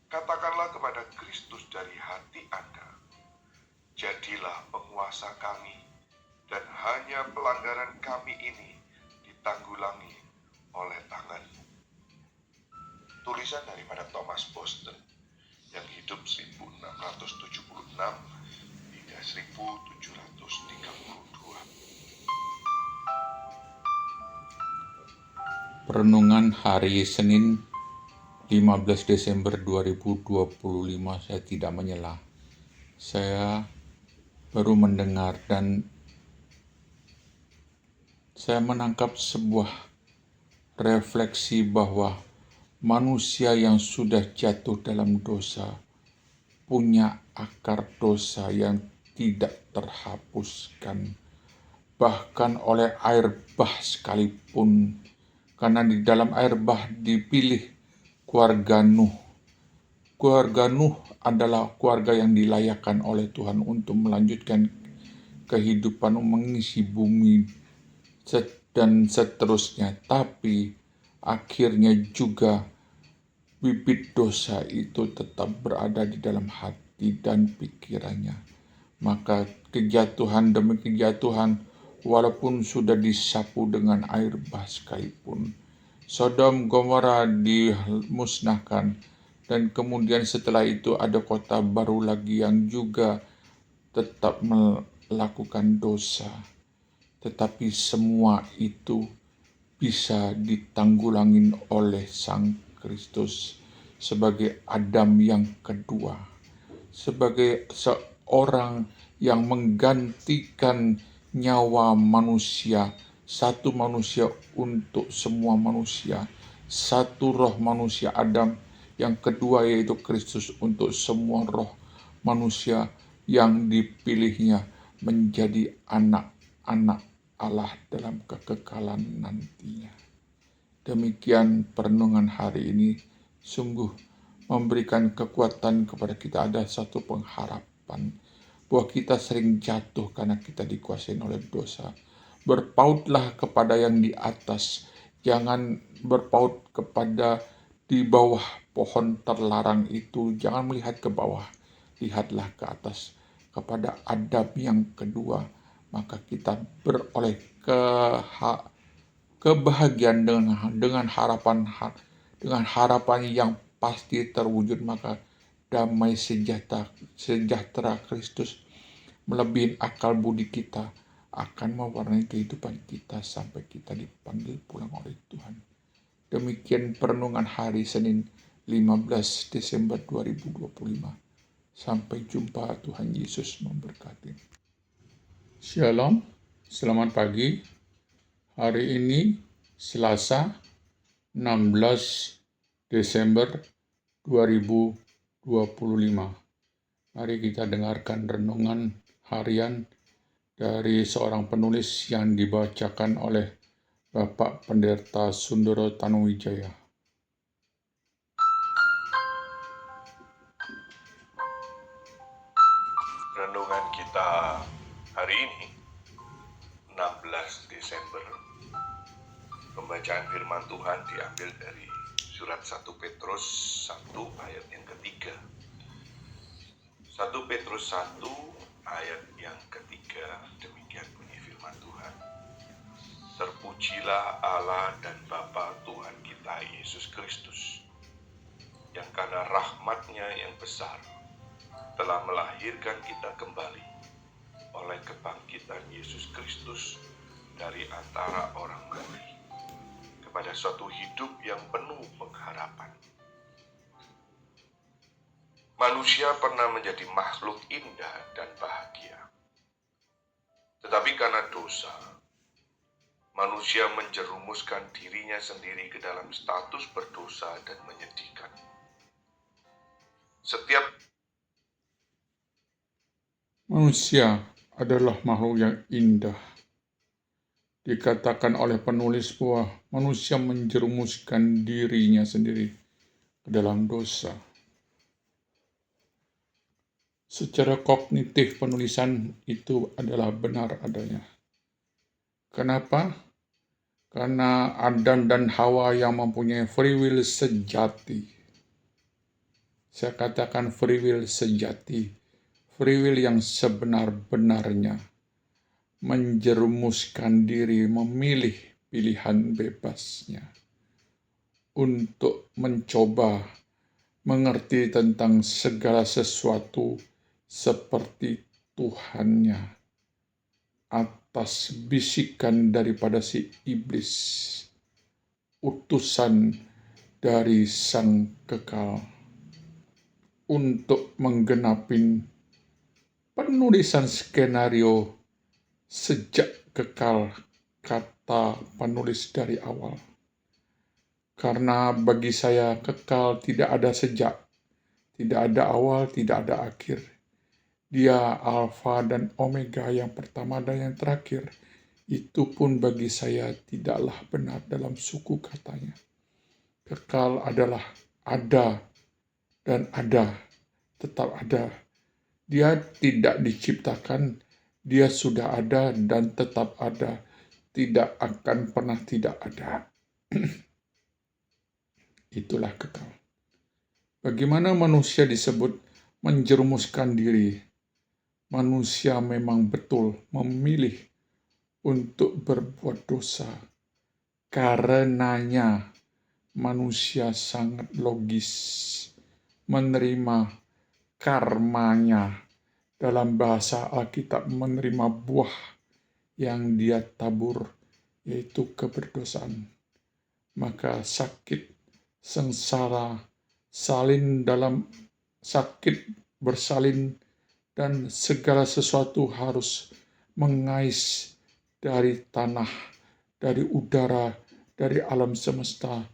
Katakanlah kepada Kristus dari hati Anda, jadilah penguasa kami, dan hanya pelanggaran kami ini ditanggulangi oleh tangan-Mu. Tulisan daripada Thomas Boston yang hidup 1676 hingga 1732. Renungan hari Senin 15 Desember 2025, saya tidak menyela. Saya baru mendengar dan saya menangkap sebuah refleksi bahwa manusia yang sudah jatuh dalam dosa punya akar dosa yang tidak terhapuskan, bahkan oleh air bah sekalipun, karena di dalam air bah dipilih keluarga Nuh. Keluarga Nuh adalah keluarga yang dilayakkan oleh Tuhan untuk melanjutkan kehidupan, mengisi bumi dan seterusnya. Tapi akhirnya juga bibit dosa itu tetap berada di dalam hati dan pikirannya. Maka kejatuhan demi kejatuhan, walaupun sudah disapu dengan air bah sekalipun, Sodom Gomora dimusnahkan, dan kemudian setelah itu ada kota baru lagi yang juga tetap melakukan dosa. Tetapi semua itu bisa ditanggulangin oleh Sang Kristus sebagai Adam yang kedua, sebagai seorang yang menggantikan nyawa manusia, satu manusia untuk semua manusia, satu roh manusia Adam, yang kedua yaitu Kristus untuk semua roh manusia yang dipilihnya menjadi anak-anak Allah dalam kekekalan nantinya. Demikian perenungan hari ini, sungguh memberikan kekuatan kepada kita. Ada satu pengharapan bahwa kita sering jatuh karena kita dikuasai oleh dosa. Berpautlah kepada yang di atas, jangan berpaut kepada di bawah pohon terlarang itu. Jangan melihat ke bawah, lihatlah ke atas kepada Adam yang kedua, maka kita beroleh kebahagiaan dengan harapan yang pasti terwujud. Maka damai sejahtera Kristus melebihi akal budi kita akan mewarnai kehidupan kita sampai kita dipanggil pulang oleh Tuhan. Demikian perenungan hari Senin 15 Desember 2025. Sampai jumpa, Tuhan Yesus memberkati. Shalom, selamat pagi. Hari ini Selasa 16 Desember 2025. Mari kita dengarkan renungan harian dari seorang penulis yang dibacakan oleh Bapak Pendeta Sundoro Tanuwijaya. Renungan kita hari ini 16 Desember. Pembacaan firman Tuhan diambil dari surat 1 Petrus 1 ayat yang ketiga. 1 Petrus 1 ayat yang ketiga, demikian bunyi firman Tuhan. Terpujilah Allah dan Bapa Tuhan kita Yesus Kristus, yang karena rahmat-Nya yang besar telah melahirkan kita kembali oleh kebangkitan Yesus Kristus dari antara orang mati kepada suatu hidup yang penuh pengharapan. Manusia pernah menjadi makhluk indah dan bahagia. Tetapi karena dosa, manusia menjerumuskan dirinya sendiri ke dalam status berdosa dan menyedihkan. Setiap Manusia adalah makhluk yang indah. Dikatakan oleh penulis bahwa manusia menjerumuskan dirinya sendiri ke dalam dosa. Secara kognitif penulisan itu adalah benar adanya. Kenapa? Karena Adam dan Hawa yang mempunyai free will sejati. Saya katakan free will sejati. Free will yang sebenar-benarnya menjerumuskan diri, memilih pilihan bebasnya untuk mencoba mengerti tentang segala sesuatu seperti Tuhannya atas bisikan daripada si iblis, utusan dari Sang Kekal, untuk menggenapin penulisan skenario sejak kekal, kata penulis dari awal. Karena bagi saya kekal tidak ada sejak, tidak ada awal, tidak ada akhir. Dia alfa dan omega, yang pertama dan yang terakhir. Itu pun bagi saya tidaklah benar dalam suku katanya. Kekal adalah ada dan ada, tetap ada. Dia tidak diciptakan, dia sudah ada dan tetap ada. tidak akan pernah tidak ada. Itulah kekal. Bagaimana manusia disebut menjerumuskan diri? Manusia memang betul memilih untuk berbuat dosa. Karenanya manusia sangat logis menerima karmanya. Dalam bahasa Alkitab, menerima buah yang dia tabur, yaitu keberdosaan. Maka sakit, sengsara, salin dalam sakit, bersalin, dan segala sesuatu harus mengais dari tanah, dari udara, dari alam semesta,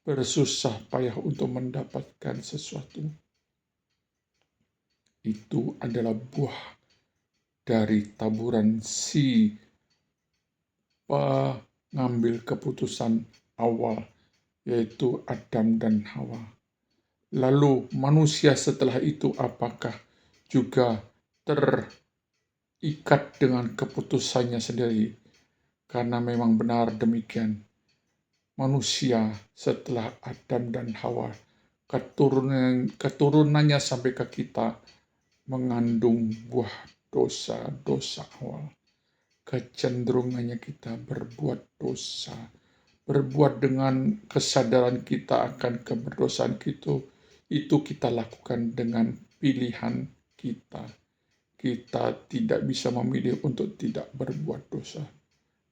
bersusah payah untuk mendapatkan sesuatu. Itu adalah buah dari taburan si pengambil keputusan awal, yaitu Adam dan Hawa. Lalu manusia setelah itu apakah juga terikat dengan keputusannya sendiri? Karena memang benar demikian. Manusia setelah Adam dan Hawa, keturunannya sampai ke kita, mengandung buah dosa awal. Kecenderungannya kita berbuat dosa, berbuat dengan kesadaran kita akan keberdosaan itu kita lakukan dengan pilihan kita. Kita tidak bisa memilih untuk tidak berbuat dosa,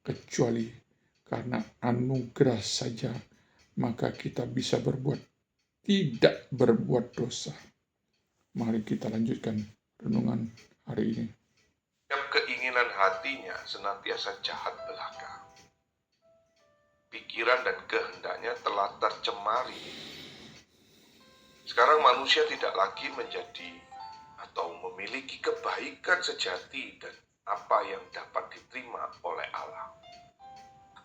kecuali karena anugerah saja, maka kita bisa tidak berbuat dosa. Mari kita lanjutkan renungan hari ini. Setiap keinginan hatinya senantiasa jahat belaka. Pikiran dan kehendaknya telah tercemari. Sekarang manusia tidak lagi menjadi atau memiliki kebaikan sejati dan apa yang dapat diterima oleh Allah.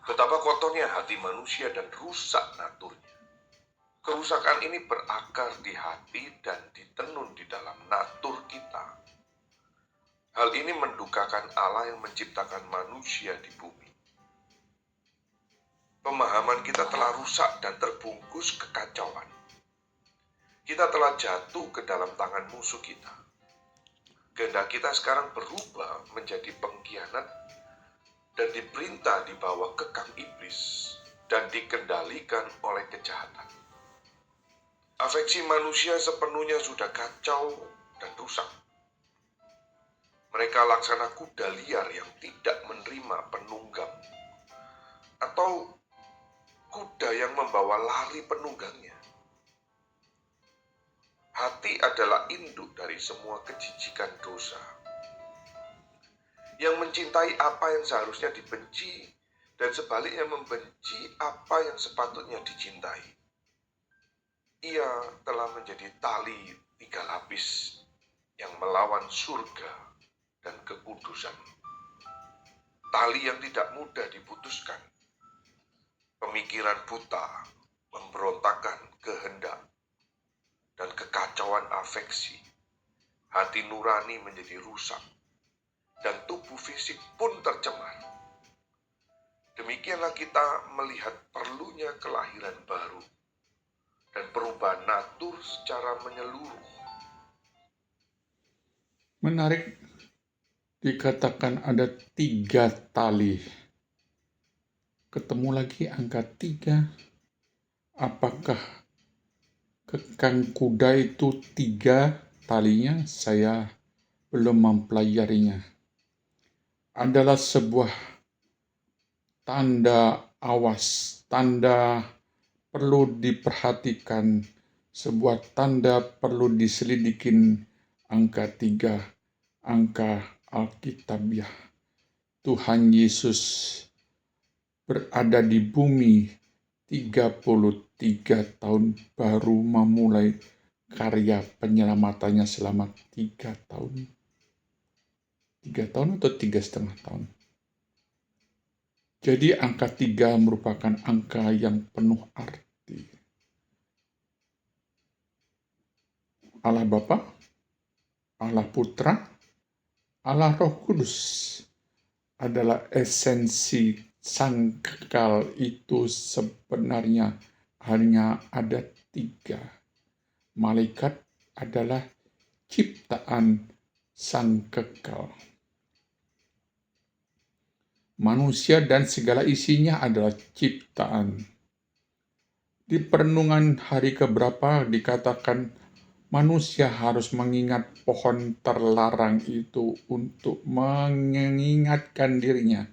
Betapa kotornya hati manusia dan rusak naturnya. Kerusakan ini berakar di hati dan ditenun di dalam natur kita. Hal ini mendukakan Allah yang menciptakan manusia di bumi. Pemahaman kita telah rusak dan terbungkus kekacauan. Kita telah jatuh ke dalam tangan musuh kita. Kehendak kita sekarang berubah menjadi pengkhianat dan diperintah di bawah kekang iblis dan dikendalikan oleh kejahatan. Afeksi manusia sepenuhnya sudah kacau dan rusak. Mereka laksana kuda liar yang tidak menerima penunggang, atau kuda yang membawa lari penunggangnya. Hati adalah induk dari semua kejijikan dosa, yang mencintai apa yang seharusnya dibenci dan sebaliknya membenci apa yang sepatutnya dicintai. Ia telah menjadi tali 3 lapis yang melawan surga dan kekudusan. Tali yang tidak mudah diputuskan. Pemikiran buta, pemberontakan kehendak, dan kekacauan afeksi. Hati nurani menjadi rusak, dan tubuh fisik pun tercemar. Demikianlah kita melihat perlunya kelahiran baru dan perubahan natur secara menyeluruh. Menarik, dikatakan ada 3 tali. Ketemu lagi angka 3. Apakah kekang kuda itu 3 talinya? Saya belum mempelajarinya. Adalah sebuah tanda awas, tanda perlu diperhatikan, sebuah tanda perlu diselidikin. Angka 3, angka Alkitabiah. Tuhan Yesus berada di bumi 33 tahun baru memulai karya penyelamatannya selama 3 tahun. 3 tahun atau 3,5 tahun. Jadi angka 3 merupakan angka yang penuh arti. Allah Bapa, Allah Putra, Allah Roh Kudus adalah esensi sang kekal itu sebenarnya hanya ada 3. Malaikat adalah ciptaan sang kekal. Manusia dan segala isinya adalah ciptaan. Di perenungan hari keberapa dikatakan manusia harus mengingat pohon terlarang itu untuk mengingatkan dirinya.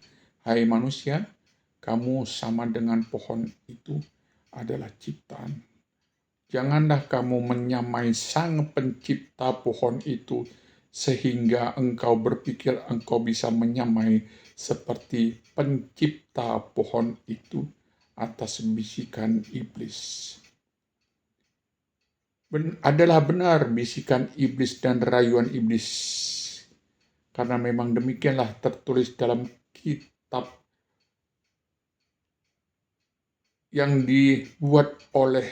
Hai manusia, kamu sama dengan pohon itu adalah ciptaan. Janganlah kamu menyamai sang pencipta pohon itu sehingga engkau berpikir engkau bisa menyamai seperti pencipta pohon itu atas bisikan iblis. Adalah benar bisikan iblis dan rayuan iblis. Karena memang demikianlah tertulis dalam kitab yang dibuat oleh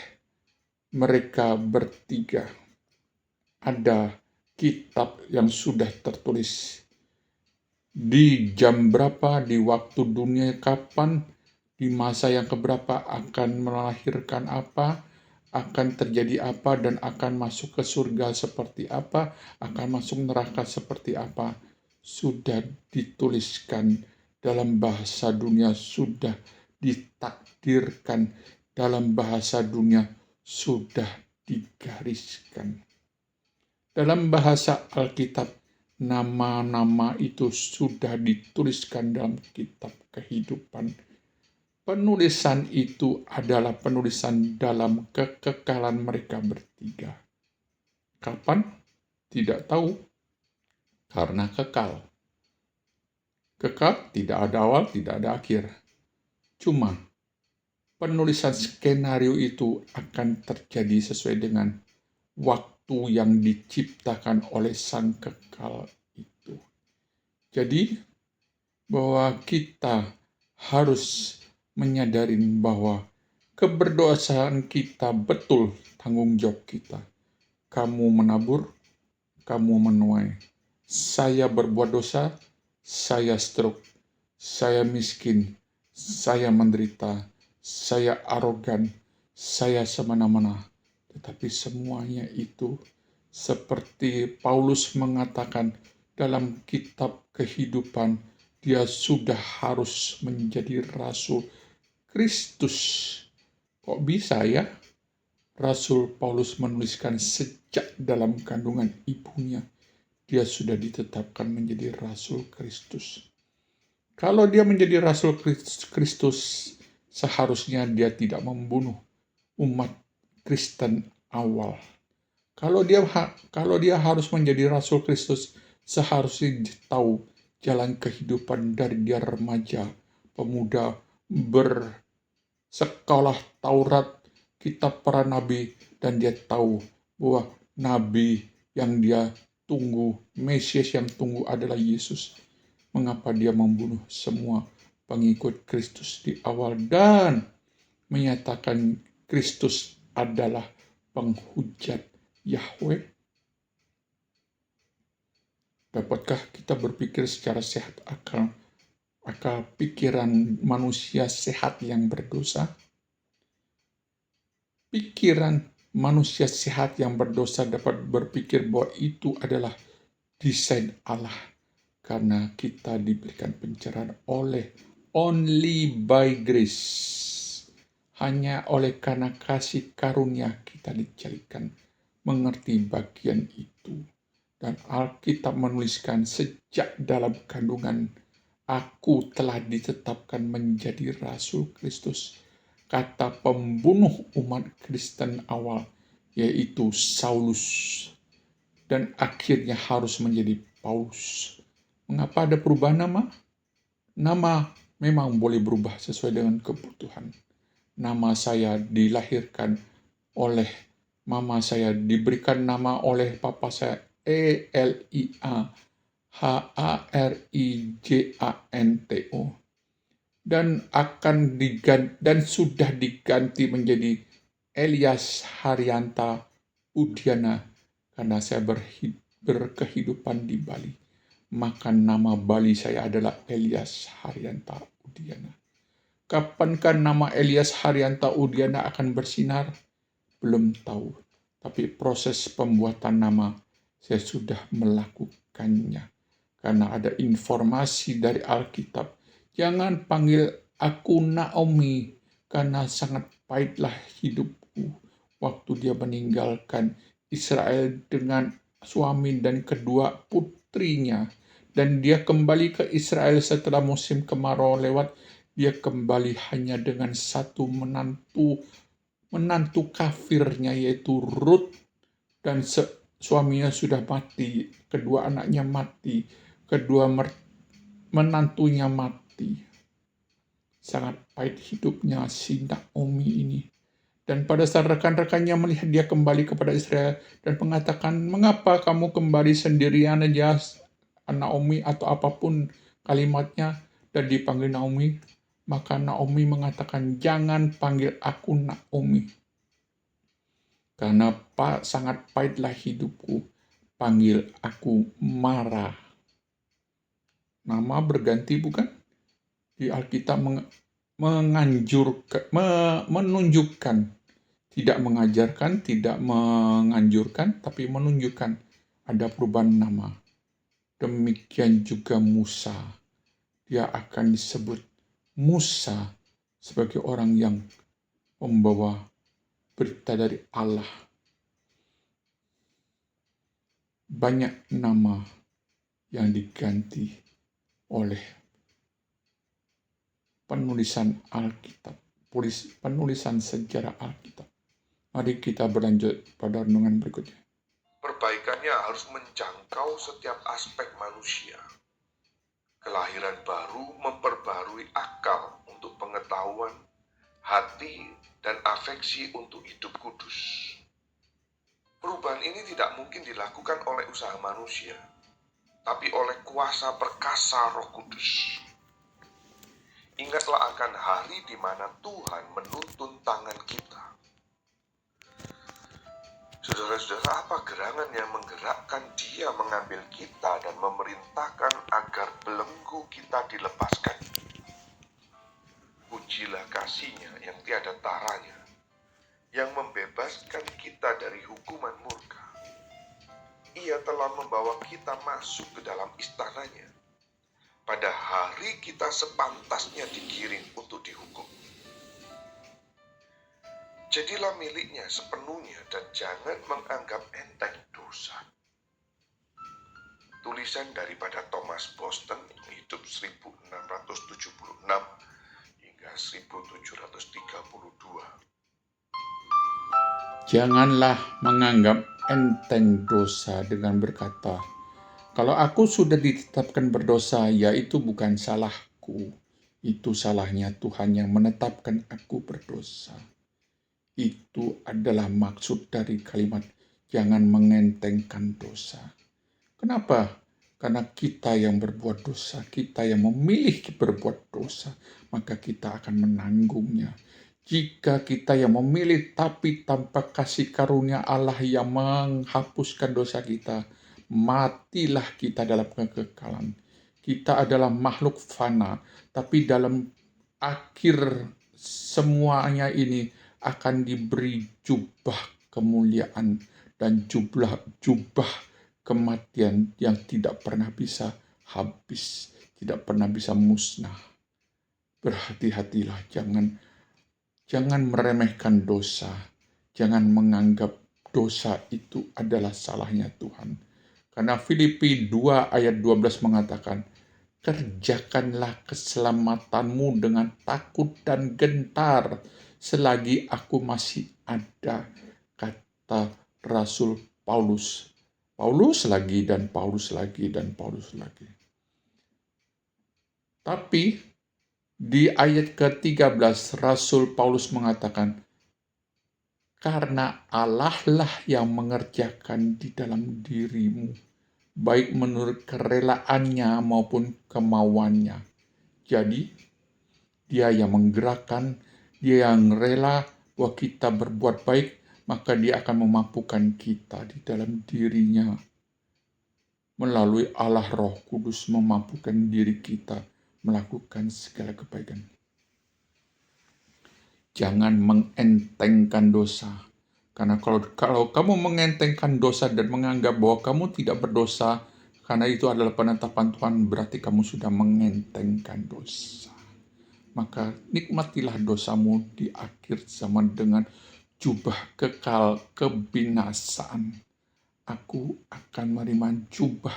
mereka bertiga. Ada kitab yang sudah tertulis di jam berapa, di waktu dunia kapan, di masa yang keberapa akan melahirkan apa, akan terjadi apa, dan akan masuk ke surga seperti apa, akan masuk neraka seperti apa. Sudah dituliskan dalam bahasa dunia, sudah ditakdirkan dalam bahasa dunia, sudah digariskan. Dalam bahasa Alkitab, nama-nama itu sudah dituliskan dalam kitab kehidupan. Penulisan itu adalah penulisan dalam kekekalan mereka bertiga. Kapan? Tidak tahu, karena kekal. Kekal, tidak ada awal, tidak ada akhir. Cuma, penulisan skenario itu akan terjadi sesuai dengan waktu yang diciptakan oleh sang kekal itu. Jadi, bahwa kita harus menyadari bahwa keberdosaan kita betul tanggung jawab kita. Kamu menabur, kamu menuai. Saya berbuat dosa, saya stroke, saya miskin, saya menderita, saya arogan, saya semena-mena. Tetapi semuanya itu seperti Paulus mengatakan dalam kitab kehidupan, dia sudah harus menjadi rasul Kristus. Kok bisa ya? Rasul Paulus menuliskan sejak dalam kandungan ibunya, dia sudah ditetapkan menjadi rasul Kristus. Kalau dia menjadi rasul Kristus, seharusnya dia tidak membunuh umat Kristen awal. Kalau dia harus menjadi rasul Kristus, seharusnya dia tahu jalan kehidupan dari dia remaja, pemuda, bersekolah Taurat, kitab para nabi, dan dia tahu bahwa nabi yang dia tunggu, Mesias yang tunggu adalah Yesus. Mengapa dia membunuh semua pengikut Kristus di awal dan menyatakan Kristus adalah penghujat Yahweh? Dapatkah kita berpikir secara sehat akal pikiran manusia sehat yang berdosa? Pikiran manusia sehat yang berdosa dapat berpikir bahwa itu adalah desain Allah, karena kita diberikan pencerahan only by grace. Hanya oleh karena kasih karunia kita dijadikan mengerti bagian itu. Dan Alkitab menuliskan sejak dalam kandungan, aku telah ditetapkan menjadi rasul Kristus. Kata pembunuh umat Kristen awal, yaitu Saulus, dan akhirnya harus menjadi Paulus. Mengapa ada perubahan nama? Nama memang boleh berubah sesuai dengan kebutuhan. Nama saya dilahirkan oleh mama saya, diberikan nama oleh papa saya Eliaharjanto, dan sudah diganti menjadi Elias Haryanta Udiana karena saya berkehidupan di Bali. Maka nama Bali saya adalah Elias Haryanta Udiana. Kapankah nama Elias Haryanto Udiana akan bersinar? Belum tahu. Tapi proses pembuatan nama saya sudah melakukannya. Karena ada informasi dari Alkitab. Jangan panggil aku Naomi, karena sangat pahitlah hidupku waktu dia meninggalkan Israel dengan suami dan kedua putrinya. Dan dia kembali ke Israel setelah musim kemarau lewat. Dia kembali hanya dengan satu menantu kafirnya, yaitu Ruth, dan suaminya sudah mati, kedua anaknya mati, kedua menantunya mati. Sangat pahit hidupnya si Naomi ini. Dan pada saat rekan-rekannya melihat dia kembali kepada Israel dan mengatakan, mengapa kamu kembali sendirian aja, Naomi, atau apapun kalimatnya, dan dipanggil Naomi, maka Naomi mengatakan, jangan panggil aku Naomi, karena sangat pahitlah hidupku, panggil aku Mara. Nama berganti bukan? Di Alkitab menunjukkan, tidak mengajarkan, tidak menganjurkan, tapi menunjukkan ada perubahan nama. Demikian juga Musa. Dia akan disebut Musa sebagai orang yang membawa berita dari Allah. Banyak nama yang diganti oleh penulisan Alkitab, penulisan sejarah Alkitab. Mari kita berlanjut pada renungan berikutnya. Perbaikannya harus menjangkau setiap aspek manusia. Kelahiran baru memperbarui akal untuk pengetahuan, hati, dan afeksi untuk hidup kudus. Perubahan ini tidak mungkin dilakukan oleh usaha manusia, tapi oleh kuasa perkasa Roh Kudus. Ingatlah akan hari di mana Tuhan menuntun tangan kita. Saudara-saudara, apa gerangan yang menggerakkan Dia mengambil kita dan memerintahkan agar belenggu kita dilepaskan? Pujilah kasih-Nya yang tiada taranya, yang membebaskan kita dari hukuman murka. Ia telah membawa kita masuk ke dalam istana-Nya. Pada hari kita sepantasnya digiring untuk dihukum. Jadilah miliknya sepenuhnya dan jangan menganggap enteng dosa. Tulisan daripada Thomas Boston, hidup 1676 hingga 1732. Janganlah menganggap enteng dosa dengan berkata, kalau aku sudah ditetapkan berdosa, ya itu bukan salahku. Itu salahnya Tuhan yang menetapkan aku berdosa. Itu adalah maksud dari kalimat jangan mengentengkan dosa. Kenapa? Karena kita yang berbuat dosa, kita yang memilih berbuat dosa, maka kita akan menanggungnya. Jika kita yang memilih tapi tanpa kasih karunia Allah yang menghapuskan dosa kita, matilah kita dalam kekekalan. Kita adalah makhluk fana, tapi dalam akhir semuanya ini akan diberi jubah kemuliaan dan jubah kematian yang tidak pernah bisa habis, tidak pernah bisa musnah. Berhati-hatilah, jangan meremehkan dosa, jangan menganggap dosa itu adalah salahnya Tuhan. Karena Filipi 2 ayat 12 mengatakan, kerjakanlah keselamatanmu dengan takut dan gentar selagi aku masih ada, kata Rasul Paulus. Paulus lagi dan Paulus lagi dan Paulus lagi. Tapi di ayat ke-13 Rasul Paulus mengatakan, karena Allah lah yang mengerjakan di dalam dirimu, baik menurut kerelaannya maupun kemauannya. Jadi, Dia yang menggerakkan, Dia yang rela bahwa kita berbuat baik, maka Dia akan memampukan kita di dalam dirinya. Melalui Allah Roh Kudus memampukan diri kita melakukan segala kebaikan. Jangan mengentengkan dosa. Karena kalau kamu mengentengkan dosa dan menganggap bahwa kamu tidak berdosa, karena itu adalah penetapan Tuhan, berarti kamu sudah mengentengkan dosa. Maka nikmatilah dosamu di akhir zaman dengan jubah kekal kebinasaan. Aku akan menerima jubah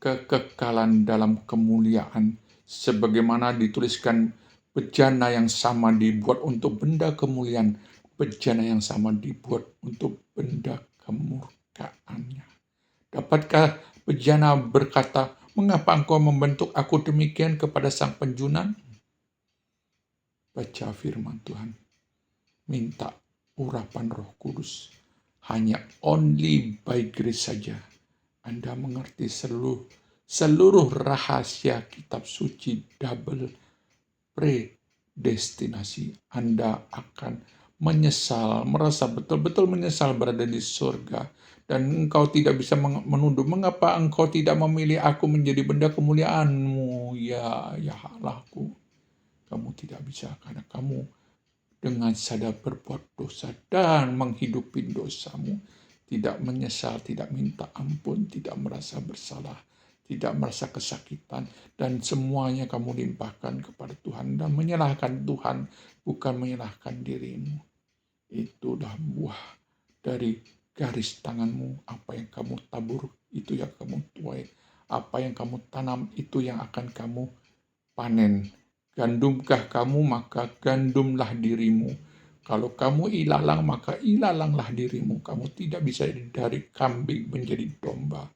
kekekalan dalam kemuliaan, sebagaimana dituliskan, bejana yang sama dibuat untuk benda kemuliaan, bejana yang sama dibuat untuk benda kemurkaannya. Dapatkah bejana berkata, "Mengapa engkau membentuk aku demikian?" kepada sang penjunan? Baca firman Tuhan, minta urapan Roh Kudus. Hanya only by grace saja Anda mengerti seluruh rahasia kitab suci double predestinasi. Anda akan menyesal, merasa betul-betul menyesal berada di surga. Dan engkau tidak bisa menuduh, "Mengapa engkau tidak memilih aku menjadi benda kemuliaanmu?" Ya Allahku, kamu tidak bisa karena kamu dengan sadar berbuat dosa dan menghidupi dosamu. Tidak menyesal, tidak minta ampun, tidak merasa bersalah, tidak merasa kesakitan. Dan semuanya kamu limpahkan kepada Tuhan dan menyalahkan Tuhan, bukan menyalahkan dirimu. Itulah buah dari garis tanganmu. Apa yang kamu tabur, itu yang kamu tuai. Apa yang kamu tanam, itu yang akan kamu panen. Gandumkah kamu, maka gandumlah dirimu. Kalau kamu ilalang, maka ilalanglah dirimu. Kamu tidak bisa dari kambing menjadi domba.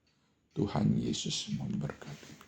Tuhan Yesus memberkati.